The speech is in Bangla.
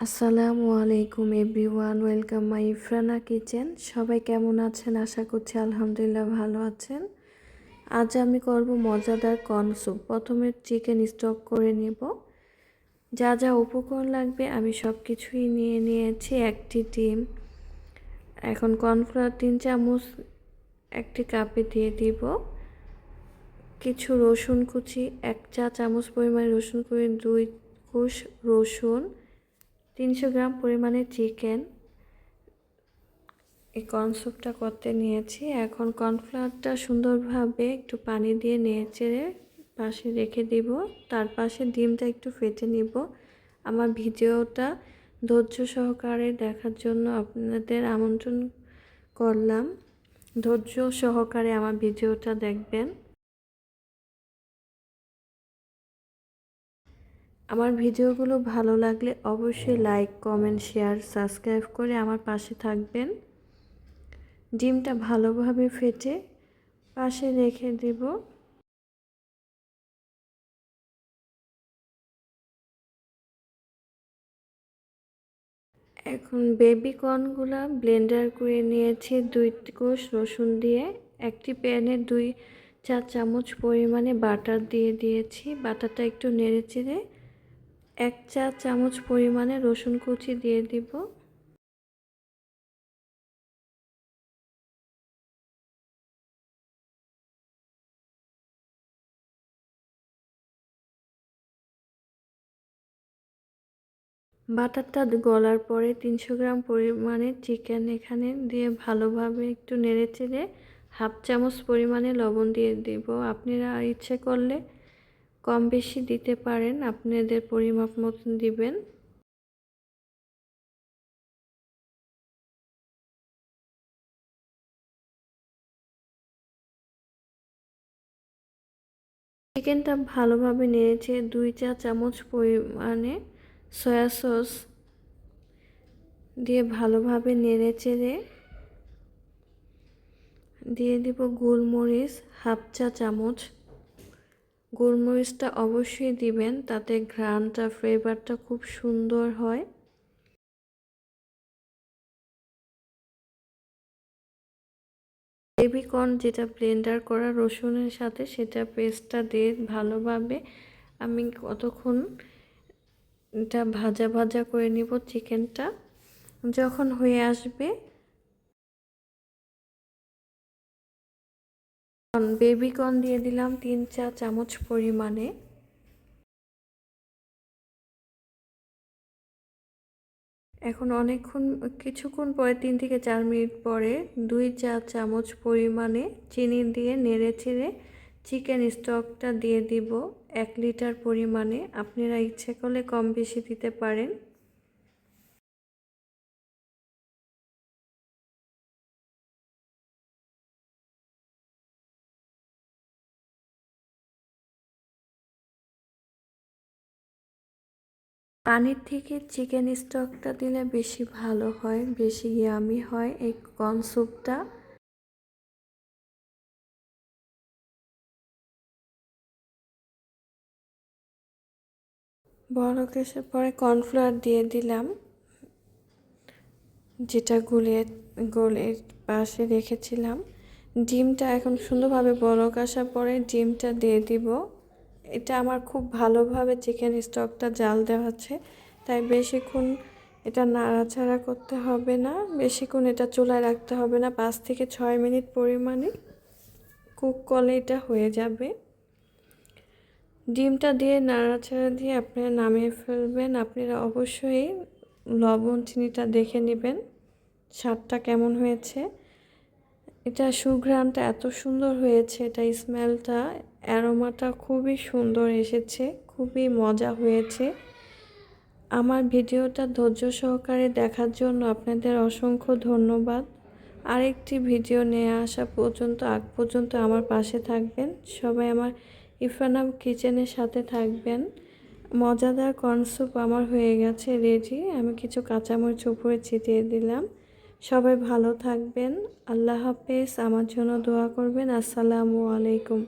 আসসালামু আলাইকুম এভরিওয়ান, ওয়েলকাম মাই ইফরানা কিচেন। সবাই কেমন আছেন? আশা করছি আলহামদুলিল্লাহ ভালো আছেন। আজ আমি করব মজাদার কর্ন স্যুপ। প্রথমে চিকেন স্টক করে নেব। যা যা উপকরণ লাগবে আমি সব কিছুই নিয়ে নিয়েছি। একটি ডিম, এখন কর্নফ্লাওয়ার 3 চামচ একটি কাপে দিয়ে দিব। কিছু রসুন কুচি, 1 চা চামচ পরিমাণে রসুন কুচি, 2 কোষ রসুন, 300 গ্রাম পরিমাণে চিকেন। এই কর্ন স্যুপটা করতে নিয়েছি। এখন কর্নফ্লাওয়ারটা সুন্দরভাবে একটু পানি দিয়ে নেড়েচেড়ে পাশে রেখে দিব। তার পাশে ডিমটা একটু ফেটে নিব। আমার ভিডিওটা ধৈর্য সহকারে দেখার জন্য আপনাদের আমন্ত্রণ করলাম। ধৈর্য সহকারে আমার ভিডিওটা দেখবেন। আমার ভিডিওগুলো ভালো লাগলে অবশ্যই লাইক, কমেন্ট, শেয়ার, সাবস্ক্রাইব করে আমার পাশে থাকবেন। ডিমটা ভালোভাবে ফেটে পাশে রেখে দেব। এখন বেবি কর্নগুলো ব্লেন্ডার করে নিয়েছি 2 কোষ রসুন দিয়ে। একটি প্যানে 2 চা চামচ পরিমাণে বাটার দিয়ে দিয়েছি। বাটারটা একটু নেড়েচেড়ে 1 চা চামচ পরিমাণে রসুন কুচি দিয়ে দিব। বাটারটা গলার পরে 300 গ্রাম পরিমাণে চিকেন এখানে দিয়ে ভালোভাবে একটু নেড়েচেড়ে 1/2 চামচ পরিমাণে লবণ দিয়ে দিব। আপনারা ইচ্ছে করলে কম বেশি দিতে পারেন, আপনাদের পরিমাপ মতন দিবেন। চিকেনটা ভালোভাবে নেড়েছে 2 চা চামচ পরিমাণে সয়া সস দিয়ে ভালোভাবে নেড়েচেড়ে দিয়ে দিব গোলমরিচ 1/2 চা চামচ। গোলমরিচটা অবশ্যই দিবেন, তাতে ঘ্রাণটা, ফ্লেভারটা খুব সুন্দর হয়। বেবি কর্ন যেটা ব্লেন্ডার করা রসুনের সাথে সেটা পেস্টটা দিয়ে ভালোভাবে আমি কতক্ষণ এটা ভাজা ভাজা করে নিব। চিকেনটা যখন হয়ে আসবে বেবি কর্ন দিয়ে দিলাম 3 চা চামচ পরিমাণে। এখন কিছুক্ষণ পরে 3 থেকে 4 মিনিট পরে 2 চা চামচ পরিমাণে চিনি দিয়ে নেড়েচেড়ে চিকেন স্টকটা দিয়ে দিব 1 লিটার পরিমাণে। আপনারা ইচ্ছে করলে কম বেশি দিতে পারেন। পানির থেকে চিকেন স্টকটা দিলে বেশি ভালো হয়, বেশি ইয়ামি হয় এই কর্ন স্যুপটা। বলক আসার পরে কর্নফ্লাওয়ার দিয়ে দিলাম, যেটা গলে পাশে রেখেছিলাম। ডিমটা এখন সুন্দরভাবে বলক আসার পরে ডিমটা দিয়ে দিব। এটা আমার খুব ভালোভাবে চিকেন স্টকটা জাল দেওয়া আছে, তাই বেশিক্ষণ এটা নাড়াচাড়া করতে হবে না, বেশিক্ষণ এটা চুলায় রাখতে হবে না। 5 থেকে 6 মিনিট পরিমাণে কুক করলে এটা হয়ে যাবে। ডিমটা দিয়ে নাড়াচাড়া দিয়ে আপনারা নামিয়ে ফেলবেন। আপনারা অবশ্যই লবণ চিনিটা দেখে নেবেন স্বাদটা কেমন হয়েছে। এটা সুঘ্রাণটা এত সুন্দর হয়েছে, এটা স্মেলটা, অ্যারোমাটা খুবই সুন্দর এসেছে, খুবই মজা হয়েছে। আমার ভিডিওটা ধৈর্য সহকারে দেখার জন্য আপনাদের অসংখ্য ধন্যবাদ। আরেকটি ভিডিও নিয়ে আসা পর্যন্ত আমার পাশে থাকবেন। সবাই আমার ইফরানা কিচেনের সাথে থাকবেন। মজাদার কর্ন স্যুপ আমার হয়ে গেছে রেডি। আমি কিছু কাঁচামরিচ উপরে ছিটিয়ে দিলাম। সবাই ভালো থাকবেন। আল্লাহ হাফেজ। আমার জন্য দোয়া করবেন। আসসালামু আলাইকুম।